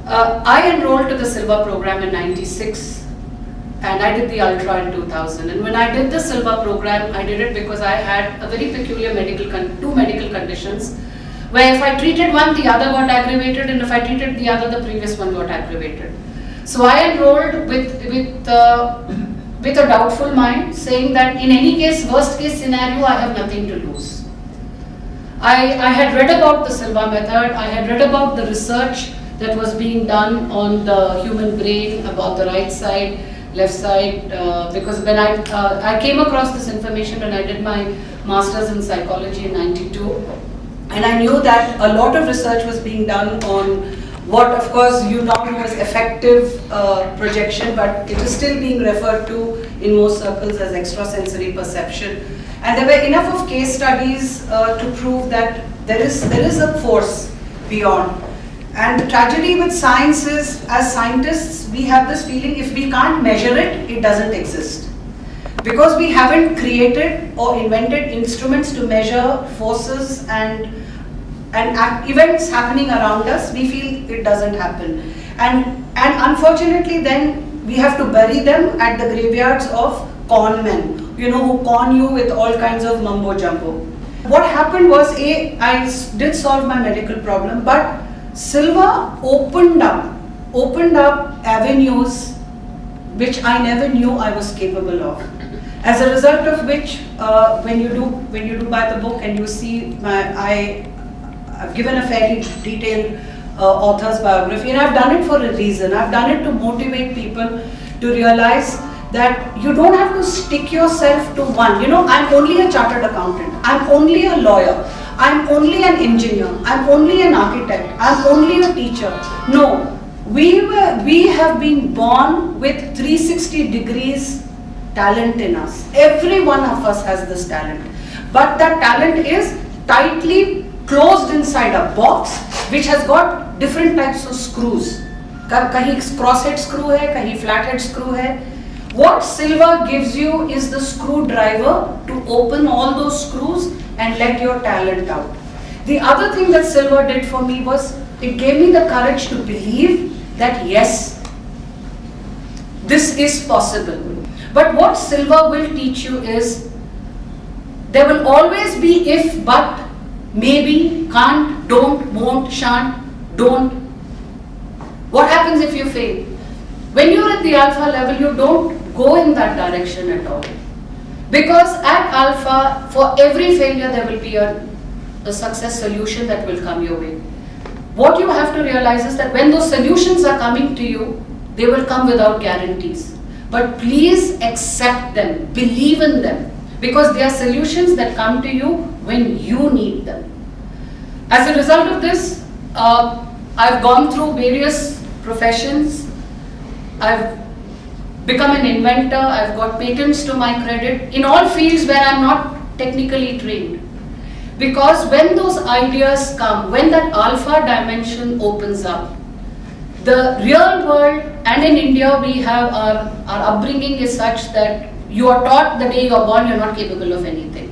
I enrolled to the Silva program in '96 and I did the Ultra in 2000. And when I did the Silva program, I did it because I had a very peculiar two medical conditions where if I treated one, the other got aggravated, and if I treated the other, the previous one got aggravated. So I enrolled with a doubtful mind, saying that in any case, worst case scenario, I have nothing to lose. I had read about the Silva method, I had read about the research that was being done on the human brain, about the right side, left side, because when I came across this information when I did my master's in psychology in '92, and I knew that a lot of research was being done on what, of course, you now know as effective projection, but it is still being referred to in most circles as extrasensory perception. And there were enough of case studies to prove that there is a force beyond. And the tragedy with science is, as scientists, we have this feeling if we can't measure it, it doesn't exist. Because we haven't created or invented instruments to measure forces and events happening around us, we feel it doesn't happen. And unfortunately then we have to bury them at the graveyards of con men, who con you with all kinds of mumbo jumbo. What happened was, I did solve my medical problem, but Silva opened up avenues which I never knew I was capable of. As a result of which, when you do buy the book and you see I've given a fairly detailed author's biography, and I've done it for a reason. I've done it to motivate people to realize that you don't have to stick yourself to one. I'm only a chartered accountant, I'm only a lawyer, I'm only an engineer, I'm only an architect, I'm only a teacher. No, we have been born with 360 degrees talent in us. Every one of us has this talent, but that talent is tightly closed inside a box which has got different types of screws. Kahin cross-head screw hai, kahin flat-head screw hai. What Silva gives you is the screwdriver to open all those screws and let your talent out. The other thing that Silva did for me was, it gave me the courage to believe that yes, this is possible. But what Silva will teach you is, there will always be if, but, maybe, can't, don't, won't, shan't, don't. What happens if you fail? When you're at the alpha level, you don't go in that direction at all. Because at alpha, for every failure, there will be a success solution that will come your way. What you have to realize is that when those solutions are coming to you, they will come without guarantees. But please accept them, believe in them, because they are solutions that come to you when you need them. As a result of this, I've gone through various professions. I've become an inventor, I've got patents to my credit in all fields where I'm not technically trained. Because when those ideas come, when that alpha dimension opens up, the real world, and in India we have our upbringing is such that you are taught the day you are born you're not capable of anything.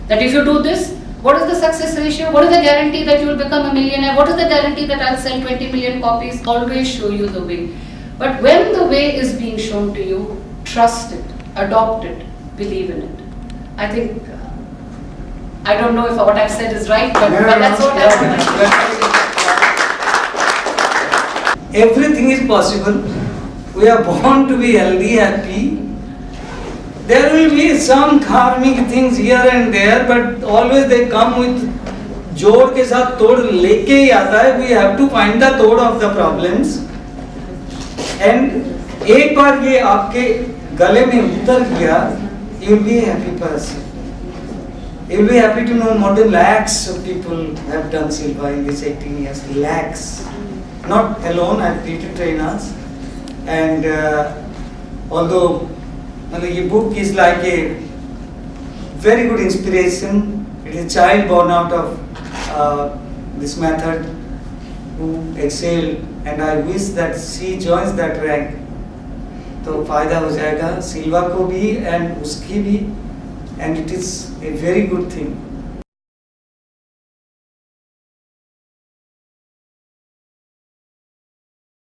That if you do this, what is the success ratio? What is the guarantee that you will become a millionaire? What is the guarantee that I'll sell 20 million copies? Always show you the way. But when the way is being shown to you, trust it, adopt it, believe in it. I think, I don't know if what I've said is right, but that's what I want to say. Everything is possible. We are born to be healthy, happy. There will be some karmic things here and there, but always they come with जोड़ के साथ तोड़ लेके ही आता है. We have to find the तोड़ of the problems. And एक बार ये आपके गले में उतर गया, you will be a happy person. You will be happy to know more than lakhs of people have done Silva in these 18 years. Lakhs. Not alone, I have treated trainers. And although the book is like a very good inspiration, it is a child born out of this method who excelled, and I wish that she joins that rank. तो फायदा हो जाएगा सिल्वा को भी and उसकी भी, and it is a very good thing.